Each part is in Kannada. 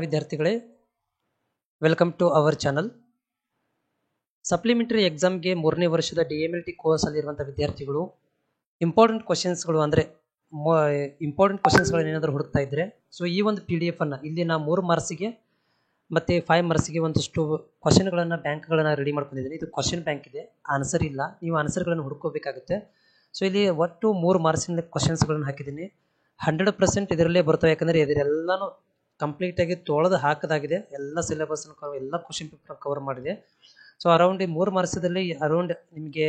ವಿದ್ಯಾರ್ಥಿಗಳೇ, welcome to our channel. Supplementary ಎಕ್ಸಾಮ್ಗೆ 3ನೇ ವರ್ಷದ DMLT ಕೋರ್ಸ್ ಅಲ್ಲಿರುವಂತಹ ವಿದ್ಯಾರ್ಥಿಗಳು ಇಂಪಾರ್ಟೆಂಟ್ ಕ್ವಶನ್ಸ್ಗಳು ಅಂದ್ರೆ ಇಂಪಾರ್ಟೆಂಟ್ ಕ್ವಶನ್ಸ್ಗಳನ್ನ ಏನಾದರೂ ಹುಡುಕ್ತಾ ಇದ್ರೆ ಸೊ ಈ ಒಂದು PDF ಅನ್ನ ಇಲ್ಲಿ ನಾ 3 ಮಾರ್ಕ್ಸ್ಗೆ ಮತ್ತೆ 5 ಮಾರ್ಕ್ಸ್ಗೆ ಒಂದಷ್ಟು ಕ್ವಶನ್ಗಳನ್ನ ಬ್ಯಾಂಕ್ಗಳನ್ನ ರೆಡಿ ಮಾಡ್ಕೊಂಡಿದ್ದೀನಿ. ಇದು ಕ್ವಶನ್ ಬ್ಯಾಂಕ್ ಇದೆ, ಆನ್ಸರ್ ಇಲ್ಲ, ನೀವು ಆನ್ಸರ್ಗಳನ್ನು ಹುಡುಕೋಬೇಕಾಗುತ್ತೆ. ಸೊ ಇಲ್ಲಿ ಒಟ್ಟು 3 ಮಾರ್ಕ್ಸಿನ ಕ್ವಶನ್ಸ್ಗಳನ್ನ ಹಾಕಿದ್ದೀನಿ. 100% ಇದರಲ್ಲೇ ಬರ್ತವೆ, ಯಾಕಂದ್ರೆ ಇದರೆಲ್ಲಾನು ಕಂಪ್ಲೀಟ್ ಆಗಿ ತೊಳೆದು ಹಾಕದಾಗಿದೆ. ಎಲ್ಲ ಸಿಲೆಬಸ್ ಎಲ್ಲ ಕ್ವಶನ್ ಪೇಪರ್ ಕವರ್ ಮಾಡಿದೆ. ಸೊ ಅರೌಂಡ್ 3 ಮಾರ್ಕ್ಸದಲ್ಲಿ ಅರೌಂಡ್ ನಿಮಗೆ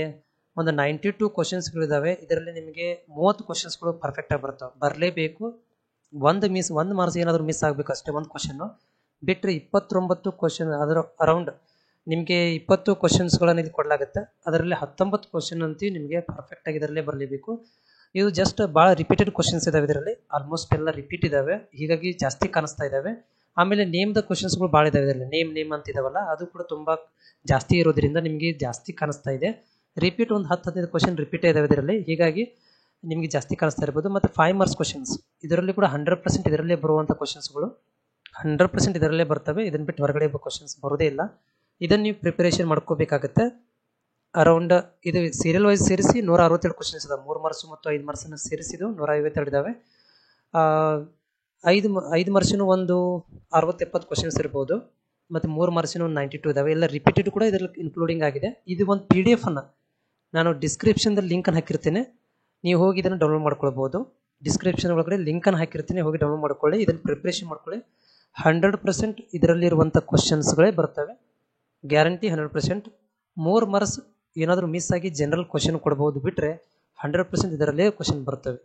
ಒಂದು 92 ಕ್ವಶನ್ಸ್ಗಳಿದಾವೆ. ಇದರಲ್ಲಿ ನಿಮಗೆ 30 ಕ್ವಶನ್ಸ್ಗಳು ಪರ್ಫೆಕ್ಟ್ ಆಗಿ ಬರ್ತವೆ, ಬರಲೇಬೇಕು. ಒಂದು ಮಾರ್ಕ್ಸ್ ಏನಾದರೂ ಮಿಸ್ ಆಗಬೇಕು ಅಷ್ಟೇ, ಒಂದು ಕ್ವಶನ್ ಬಿಟ್ಟರೆ 29 ಕ್ವಶನ್ ಅದರ ಅರೌಂಡ್ ನಿಮಗೆ 20 ಕ್ವಶನ್ಸ್ಗಳನ್ನು ಇದು ಕೊಡಲಾಗುತ್ತೆ. ಅದರಲ್ಲಿ 19 ಕ್ವಶನ್ ಅಂತ ನಿಮಗೆ ಪರ್ಫೆಕ್ಟ್ ಆಗಿ ಇದರಲ್ಲೇ ಬರಲೇಬೇಕು. ಇದು ಜಸ್ಟ್ ಭಾಳ ರಿಪೀಟೆಡ್ ಕ್ವಶನ್ಸ್ ಇದಾವೆ, ಇದರಲ್ಲಿ ಆಲ್ಮೋಸ್ಟ್ ಎಲ್ಲ ರಿಪೀಟ್ ಇದಾವೆ, ಹೀಗಾಗಿ ಜಾಸ್ತಿ ಕಾಣಿಸ್ತಾ ಇದಾವೆ. ಆಮೇಲೆ ನೇಮ್ದ ಕ್ವಶನ್ಸ್ಗಳು ಭಾಳ ಇದಾವೆ ಇದರಲ್ಲಿ, ನೇಮ್ ಅಂತ ಇದಾವಲ್ಲ ಅದು ಕೂಡ ತುಂಬಾ ಜಾಸ್ತಿ ಇರೋದ್ರಿಂದ ನಿಮಗೆ ಜಾಸ್ತಿ ಕಾಣಿಸ್ತಾ ಇದೆ. ರಿಪೀಟ್ ಒಂದು 10-15 ಕ್ವಶನ್ ರಿಪೀಟ್ ಇದಾವೆ ಇದರಲ್ಲಿ, ಹೀಗಾಗಿ ನಿಮಗೆ ಜಾಸ್ತಿ ಕಾಣಿಸ್ತಾ ಇರ್ಬೋದು. ಮತ್ತು 5 ಮಾರ್ಕ್ಸ್ ಕ್ವಶನ್ಸ್ ಇದರಲ್ಲಿ ಕೂಡ 100% ಇದರಲ್ಲೇ ಬರುವಂಥ ಕ್ವಶನ್ಸ್ಗಳು 100% ಇದರಲ್ಲೇ ಬರ್ತವೆ. ಇದನ್ನ ಬಿಟ್ಟು ಹೊರಗಡೆ ಕ್ವಶನ್ಸ್ ಬರೋದೇ ಇಲ್ಲ. ಇದನ್ನು ನೀವು ಪ್ರಿಪರೇಷನ್ ಮಾಡ್ಕೋಬೇಕಾಗುತ್ತೆ. ಅರೌಂಡ್ ಇದು ಸೀರಿಯಲ್ ವೈಸ್ ಸೇರಿಸಿ 162 ಕ್ವಶನ್ಸ್ ಇದಾವೆ. 3 ಮಾರ್ಕ್ಸ್ ಮತ್ತು 5 ಮಾರ್ಕ್ಸನ್ನು ಸೇರಿಸಿದ್ದು 152 ಇದಾವೆ. 5 ಮಾರ್ಕ್ಸಿನ ಒಂದು 60-70 ಕ್ವಶನ್ಸ್ ಇರ್ಬೋದು, ಮತ್ತು 3 ಮಾರ್ಕ್ಸಿನ ಒಂದು 92 ಇದಾವೆ. ಎಲ್ಲ ರಿಪೀಟೆಡ್ ಕೂಡ ಇದರಲ್ಲಿ ಇನ್ಕ್ಲೂಡಿಂಗ್ ಆಗಿದೆ. ಇದು ಒಂದು PDF ಅನ್ನು ನಾನು ಡಿಸ್ಕ್ರಿಪ್ಷನ್ದಲ್ಲಿ ಲಿಂಕನ್ನು ಹಾಕಿರ್ತೇನೆ, ನೀವು ಹೋಗಿ ಇದನ್ನು ಡೌನ್ಲೋಡ್ ಮಾಡ್ಕೊಳ್ಬೋದು. ಡಿಸ್ಕ್ರಿಪ್ಷನ್ ಒಳಗಡೆ ಲಿಂಕನ್ನು ಹಾಕಿರ್ತೀನಿ, ಹೋಗಿ ಡೌನ್ಲೋಡ್ ಮಾಡ್ಕೊಳ್ಳಿ, ಇದನ್ನು ಪ್ರಿಪ್ರೇಷನ್ ಮಾಡ್ಕೊಳ್ಳಿ. 100% ಇದರಲ್ಲಿರುವಂಥ ಕ್ವಶನ್ಸ್ಗಳೇ ಬರ್ತವೆ, ಗ್ಯಾರಂಟಿ 100%. 3 ಮಾರ್ಕ್ಸ್ ಏನಾದರೂ ಮಿಸ್ ಆಗಿ ಜನರಲ್ ಕ್ವಶನ್ ಕೊಡ್ಬೋದು, ಬಿಟ್ಟರೆ 100% ಇದರಲ್ಲೇ ಕ್ವಶನ್ ಬರ್ತವೆ.